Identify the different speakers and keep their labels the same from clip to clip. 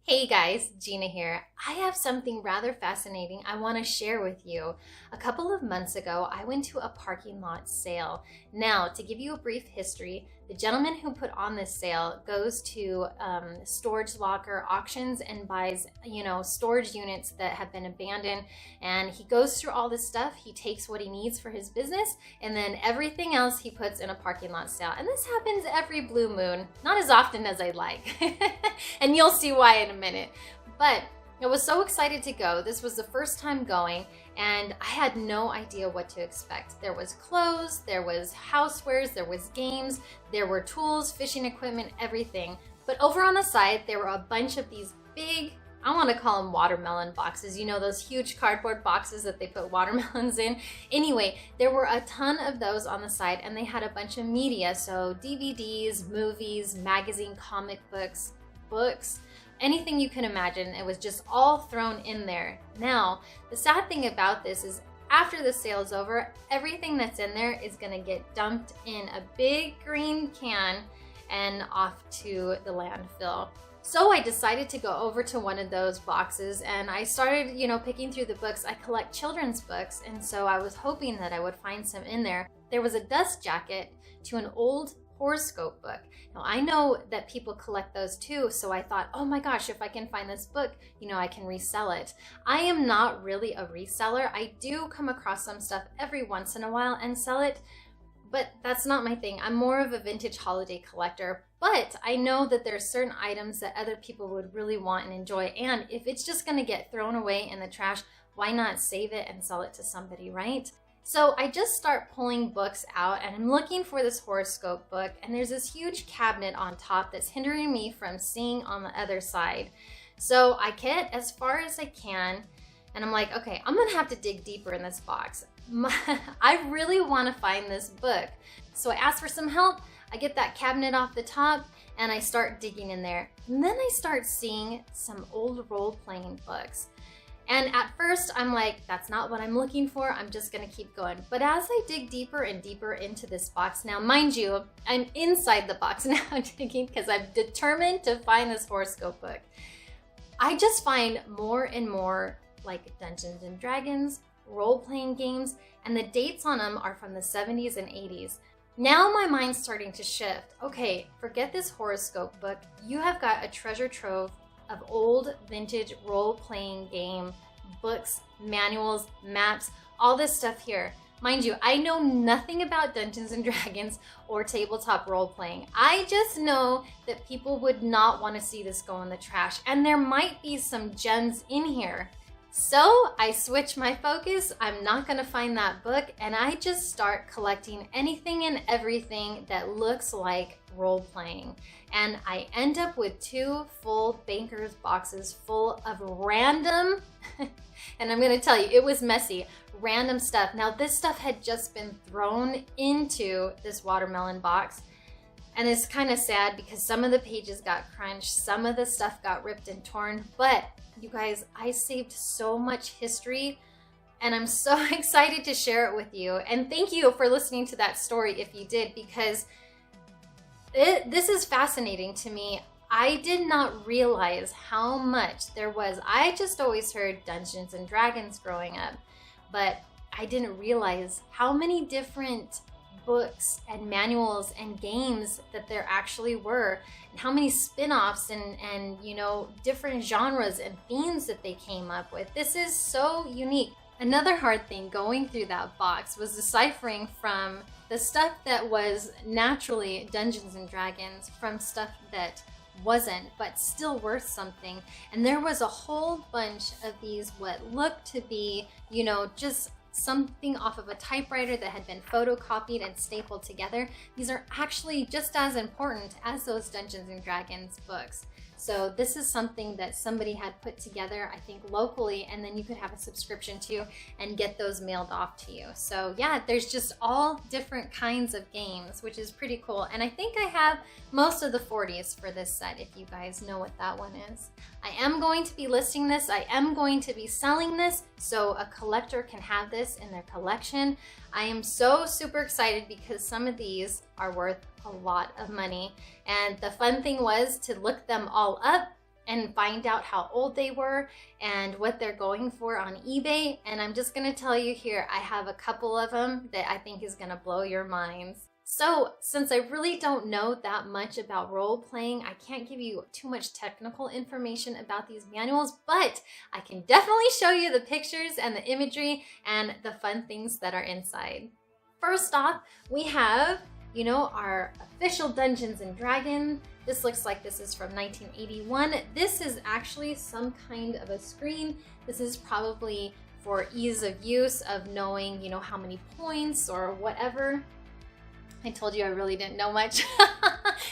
Speaker 1: Hey guys, Gina here. I have something rather fascinating I want to share with you. A couple of months ago, I went to a parking lot sale. Now, to give you a brief history, the gentleman who put on this sale goes to storage locker auctions and buys, storage units that have been abandoned. And he goes through all this stuff. He takes what he needs for his business, and then everything else he puts in a parking lot sale. And this happens every blue moon, not as often as I'd like. And you'll see why in a minute. But I was so excited to go. This was the first time going, and I had no idea what to expect. There was clothes, there was housewares, there was games, there were tools, fishing equipment, everything. But over on the side, there were a bunch of these big, I want to call them watermelon boxes. You know, those huge cardboard boxes that they put watermelons in. Anyway, there were a ton of those on the side, and they had a bunch of media. So DVDs, movies, magazine, comic books, anything you can imagine. It was just all thrown in there. Now, the sad thing about this is after the sale is over, everything that's in there is gonna get dumped in a big green can and off to the landfill. So I decided to go over to one of those boxes and I started, picking through the books. I collect children's books, and so I was hoping that I would find some in there. There was a dust jacket to an old horoscope book. Now I know that people collect those too, so I thought, oh my gosh, if I can find this book, I can resell it. I am not really a reseller. I do come across some stuff every once in a while and sell it, but that's not my thing. I'm more of a vintage holiday collector, but I know that there's certain items that other people would really want and enjoy, and if it's just gonna get thrown away in the trash, why not save it and sell it to somebody, right? So I just start pulling books out and I'm looking for this horoscope book, and there's this huge cabinet on top that's hindering me from seeing on the other side. So I get as far as I can and I'm like, okay, I'm gonna have to dig deeper in this box. I really wanna find this book. So I ask for some help, I get that cabinet off the top and I start digging in there. And then I start seeing some old role-playing books. And at first I'm like, that's not what I'm looking for. I'm just gonna keep going. But as I dig deeper and deeper into this box, now mind you, I'm inside the box now digging because I'm determined to find this horoscope book. I just find more and more like Dungeons and Dragons, role-playing games, and the dates on them are from the 70s and 80s. Now my mind's starting to shift. Okay, forget this horoscope book. You have got a treasure trove of old vintage role-playing game books, manuals, maps, all this stuff here. Mind you, I know nothing about Dungeons and Dragons or tabletop role-playing. I just know that people would not want to see this go in the trash, and there might be some gems in here. So I switch my focus. I'm not gonna find that book, and I just start collecting anything and everything that looks like role-playing. And I end up with 2 full Bankers boxes full of random, and I'm gonna tell you, it was messy, random stuff. Now this stuff had just been thrown into this watermelon box, and it's kind of sad because some of the pages got crunched, some of the stuff got ripped and torn, but you guys, I saved so much history and I'm so excited to share it with you. And thank you for listening to that story if you did, because this is fascinating to me. I did not realize how much there was. I just always heard Dungeons and Dragons growing up, but I didn't realize how many different books and manuals and games that there actually were, and how many spin-offs and different genres and themes that they came up with. This is so unique. Another hard thing going through that box was deciphering from the stuff that was naturally Dungeons and Dragons from stuff that wasn't, but still worth something. And there was a whole bunch of these what looked to be, just something off of a typewriter that had been photocopied and stapled together. These are actually just as important as those Dungeons and Dragons books. So this is something that somebody had put together, I think locally, and then you could have a subscription to and get those mailed off to you. So yeah, there's just all different kinds of games, which is pretty cool. And I think I have most of the 40s for this set, if you guys know what that one is. I am going to be listing this. I am going to be selling this so a collector can have this in their collection. I am so super excited because some of these are worth a lot of money. And the fun thing was to look them all up and find out how old they were and what they're going for on eBay. And I'm just gonna tell you here, I have a couple of them that I think is gonna blow your minds. So since I really don't know that much about role playing, I can't give you too much technical information about these manuals, but I can definitely show you the pictures and the imagery and the fun things that are inside. First off, we have, you know, our official Dungeons and Dragons. This looks like this is from 1981. This is actually some kind of a screen. This is probably for ease of use of knowing, you know, how many points or whatever. I told you I really didn't know much.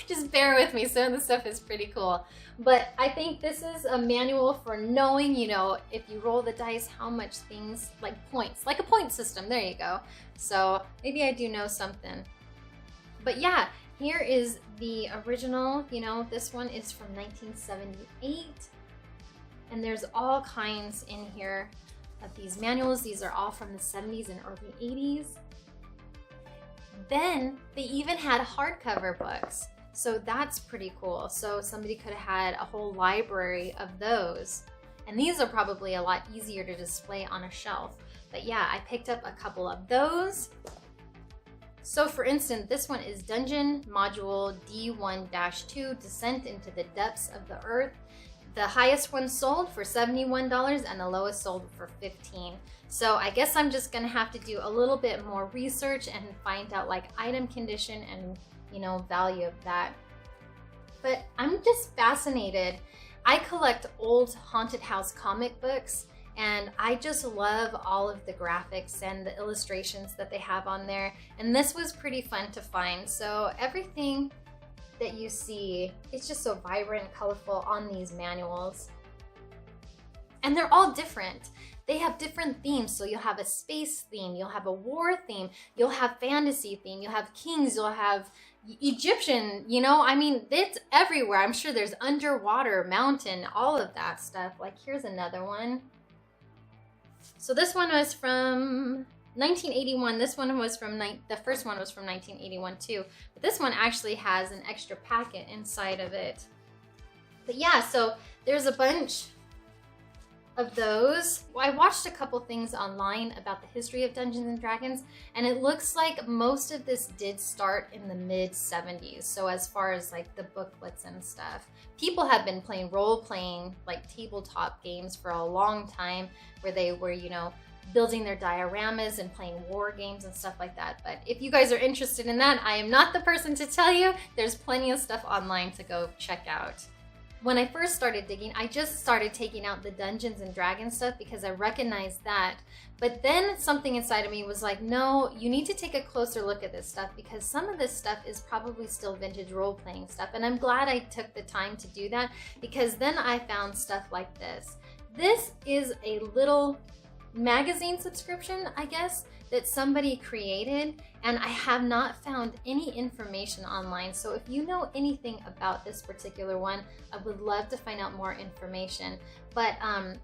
Speaker 1: Just bear with me, some of the stuff is pretty cool. But I think this is a manual for knowing, you know, if you roll the dice, how much things, like points, like a point system, there you go. So maybe I do know something. But yeah, here is the original, you know, this one is from 1978. And there's all kinds in here of these manuals. These are all from the 70s and early 80s. Then they even had hardcover books. So that's pretty cool. So somebody could have had a whole library of those. And these are probably a lot easier to display on a shelf. But yeah, I picked up a couple of those. So for instance, this one is Dungeon Module D1-2, Descent into the Depths of the Earth. The highest one sold for $71 and the lowest sold for $15. So I guess I'm just gonna have to do a little bit more research and find out like item condition and, you know, value of that. But I'm just fascinated. I collect old haunted house comic books, and I just love all of the graphics and the illustrations that they have on there. And this was pretty fun to find. So everything that you see, it's just so vibrant and colorful on these manuals. And they're all different. They have different themes. So you'll have a space theme, you'll have a war theme, you'll have fantasy theme, you'll have kings, you'll have Egyptian, you know, I mean, it's everywhere. I'm sure there's underwater, mountain, all of that stuff. Like here's another one. So this one was from 1981. This one was from, the first one was from 1981 too. But this one actually has an extra packet inside of it. But yeah, so there's a bunch of those. I watched a couple things online about the history of Dungeons and Dragons, and it looks like most of this did start in the mid 70s. So as far as like the booklets and stuff, people have been playing role-playing like tabletop games for a long time, where they were, you know, building their dioramas and playing war games and stuff like that. But if you guys are interested in that, I am not the person to tell you. There's plenty of stuff online to go check out. When I first started digging, I just started taking out the Dungeons and Dragons stuff because I recognized that. But then something inside of me was like, no, you need to take a closer look at this stuff, because some of this stuff is probably still vintage role-playing stuff. And I'm glad I took the time to do that, because then I found stuff like this. This is a little magazine subscription, I guess, that somebody created, and I have not found any information online. So if you know anything about this particular one, I would love to find out more information. But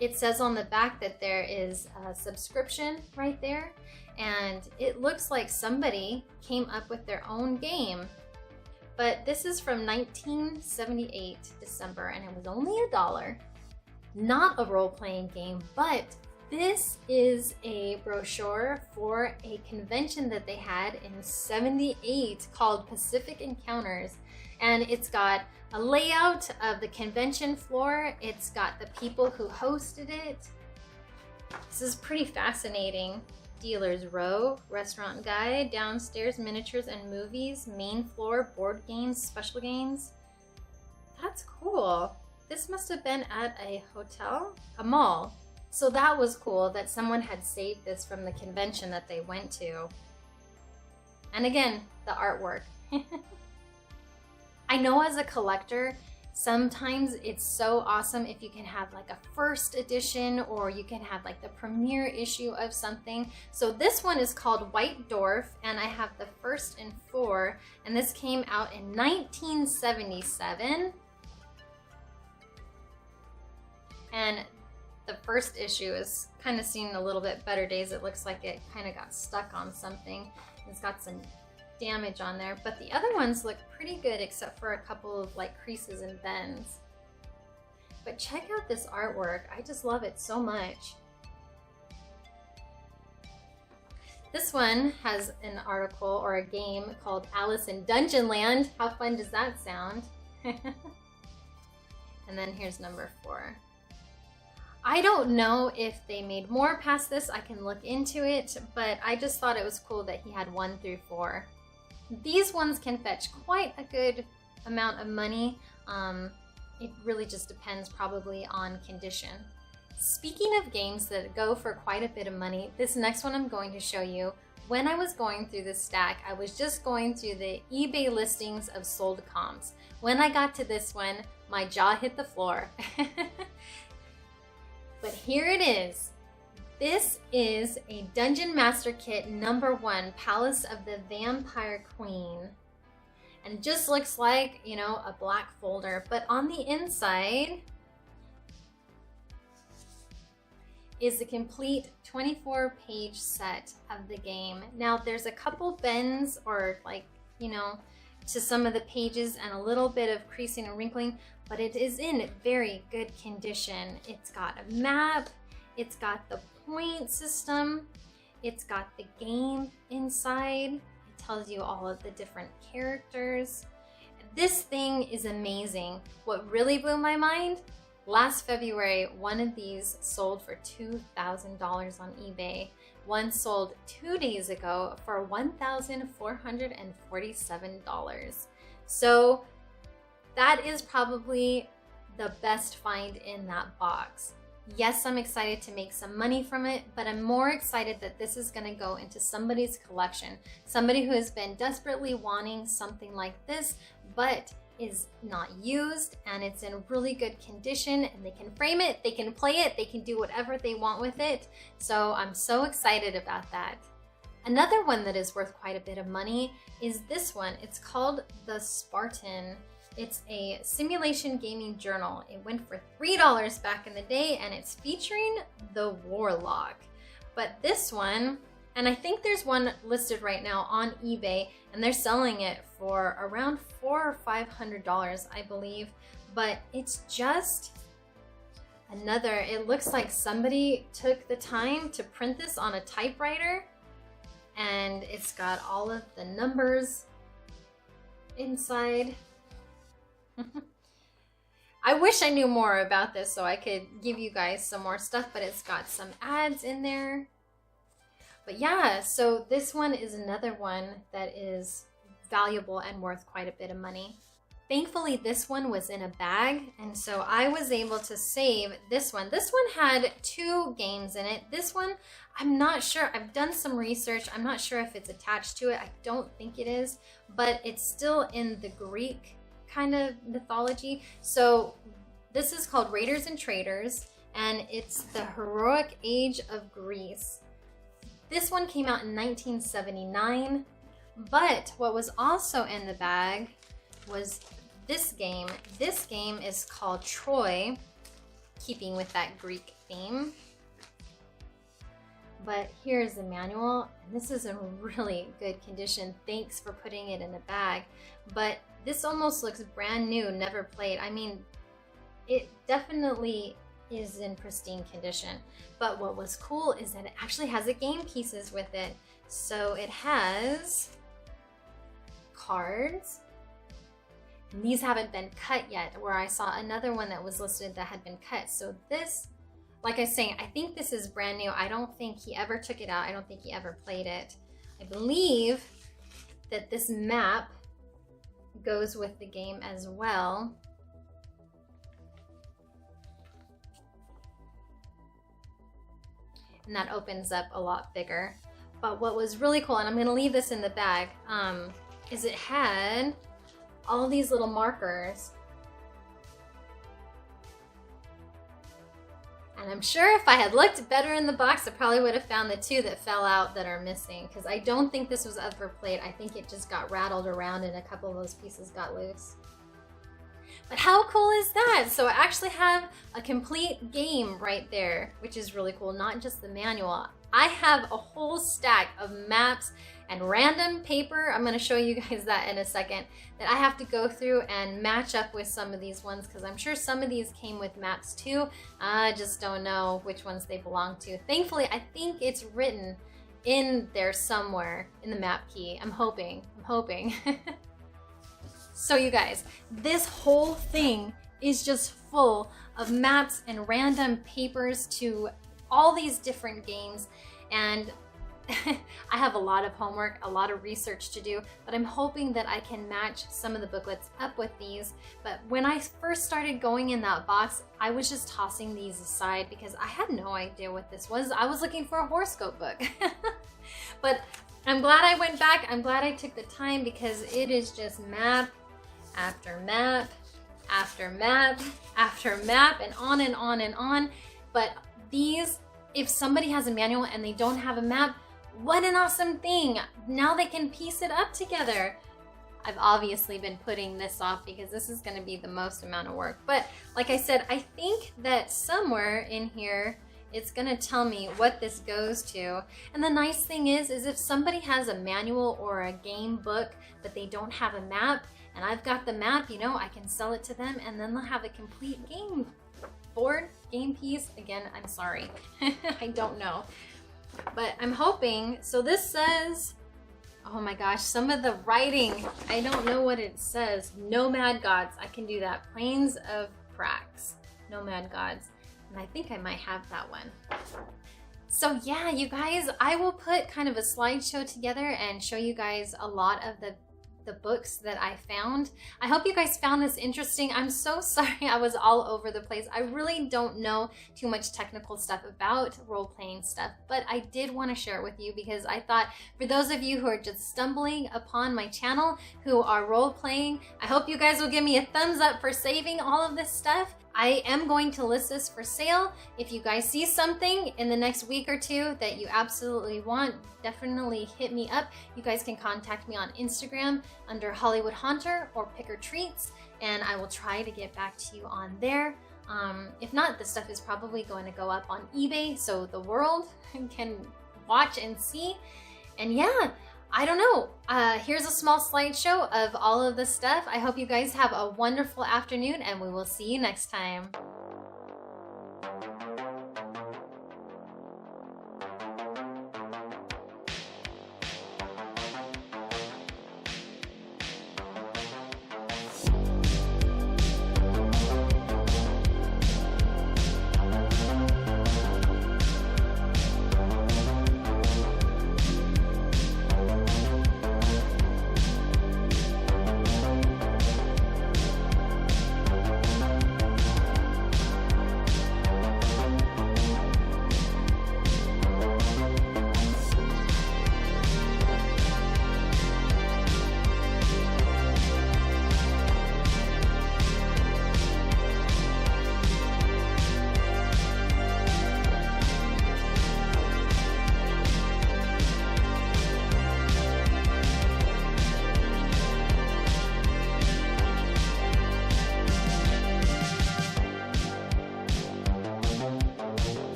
Speaker 1: it says on the back that there is a subscription right there, and it looks like somebody came up with their own game. But this is from 1978, December, and it was only $1. Not a role-playing game, but this is a brochure for a convention that they had in '78 called Pacific Encounters. And it's got a layout of the convention floor. It's got the people who hosted it. This is pretty fascinating. Dealer's row, restaurant guide, downstairs miniatures and movies, main floor, board games, special games. That's cool. This must have been at a hotel, a mall. So that was cool that someone had saved this from the convention that they went to. And again, the artwork. I know as a collector, sometimes it's so awesome if you can have like a first edition, or you can have like the premiere issue of something. So this one is called White Dwarf, and I have the 1st and 4, and this came out in 1977. And the first issue is kind of seen a little bit better days. It looks like it kind of got stuck on something. It's got some damage on there, but the other ones look pretty good except for a couple of like creases and bends. But check out this artwork. I just love it so much. This one has an article or a game called Alice in Dungeon Land. How fun does that sound? And then here's number 4. I don't know if they made more past this. I can look into it, but I just thought it was cool that he had 1 through 4. These ones can fetch quite a good amount of money. It really just depends probably on condition. Speaking of games that go for quite a bit of money, this next one I'm going to show you. When I was going through this stack, I was just going through the eBay listings of sold comps. When I got to this one, my jaw hit the floor. But here it is. This is a Dungeon Master Kit #1, Palace of the Vampire Queen. And just looks like, you know, a black folder. But on the inside is the complete 24-page set of the game. Now, there's a couple bends or like, you know, to some of the pages and a little bit of creasing and wrinkling, but it is in very good condition. It's got a map, it's got the point system, it's got the game inside. It tells you all of the different characters. This thing is amazing. What really blew my mind, last February, one of these sold for $2,000 on eBay. One sold 2 days ago for $1,447. So that is probably the best find in that box. Yes, I'm excited to make some money from it, but I'm more excited that this is going to go into somebody's collection. Somebody who has been desperately wanting something like this, but is not used and it's in really good condition, and they can frame it, they can play it, they can do whatever they want with it. So I'm so excited about that. Another one that is worth quite a bit of money is this one. It's called the Spartan. It's a simulation gaming journal. It went for $3 back in the day, and it's featuring the Warlock. But this one, and I think there's one listed right now on eBay, and they're selling it for around $400 or $500, I believe. But it's just another, it looks like somebody took the time to print this on a typewriter, and it's got all of the numbers inside. I wish I knew more about this so I could give you guys some more stuff, but it's got some ads in there. But yeah, so this one is another one that is valuable and worth quite a bit of money. Thankfully, this one was in a bag, and so I was able to save this one. This one had 2 games in it. This one, I'm not sure. I've done some research. I'm not sure if it's attached to it. I don't think it is, but it's still in the Greek kind of mythology. So this is called Raiders and Traders, and it's the heroic age of Greece. This one came out in 1979, but what was also in the bag was this game. This game is called Troy, keeping with that Greek theme. But here's the manual. This is in really good condition. Thanks for putting it in a bag. But this almost looks brand new, never played. I mean, it definitely is in pristine condition. But what was cool is that it actually has the game pieces with it. So it has cards. And these haven't been cut yet, where I saw another one that was listed that had been cut. So this, like I was saying, I think this is brand new. I don't think he ever took it out. I don't think he ever played it. I believe that this map goes with the game as well. And that opens up a lot bigger. But what was really cool, and I'm gonna leave this in the bag, is it had all these little markers. And I'm sure if I had looked better in the box, I probably would have found the 2 that fell out that are missing, because I don't think this was ever played. I think it just got rattled around and a couple of those pieces got loose. But how cool is that? So I actually have a complete game right there, which is really cool, not just the manual. I have a whole stack of maps and random paper. I'm gonna show you guys that in a second, that I have to go through and match up with some of these ones, because I'm sure some of these came with maps too. I just don't know which ones they belong to. Thankfully, I think it's written in there somewhere in the map key. I'm hoping. So you guys, this whole thing is just full of maps and random papers to all these different games, and I have a lot of homework, a lot of research to do, but I'm hoping that I can match some of the booklets up with these. But when I first started going in that box, I was just tossing these aside because I had no idea what this was. I was looking for a horoscope book. But I'm glad I went back. I'm glad I took the time, because it is just map after map after map after map, and on and on and on. But these, if somebody has a manual and they don't have a map, what an awesome thing. Now they can piece it up together. I've obviously been putting this off because this is going to be the most amount of work. But like I said, I think that somewhere in here, it's going to tell me what this goes to. And the nice thing is if somebody has a manual or a game book, but they don't have a map, and I've got the map, you know, I can sell it to them, and then they'll have a complete game board, game piece. Again, I'm sorry. I don't know. But I'm hoping. So this says, oh my gosh, some of the writing, I don't know what it says. Nomad Gods. I can do that. Plains of Prax. Nomad Gods. And I think I might have that one. So yeah, you guys, I will put kind of a slideshow together and show you guys a lot of the books that I found. I hope you guys found this interesting. I'm so sorry I was all over the place. I really don't know too much technical stuff about role-playing stuff, but I did want to share it with you because I thought for those of you who are just stumbling upon my channel who are role-playing, I hope you guys will give me a thumbs up for saving all of this stuff. I am going to list this for sale. If you guys see something in the next week or two that you absolutely want, definitely hit me up. You guys can contact me on Instagram under Hollywood Haunter or Picker Treats, and I will try to get back to you on there. If not, this stuff is probably going to go up on eBay so the world can watch and see. And yeah, I don't know. Here's a small slideshow of all of the stuff. I hope you guys have a wonderful afternoon, and we will see you next time.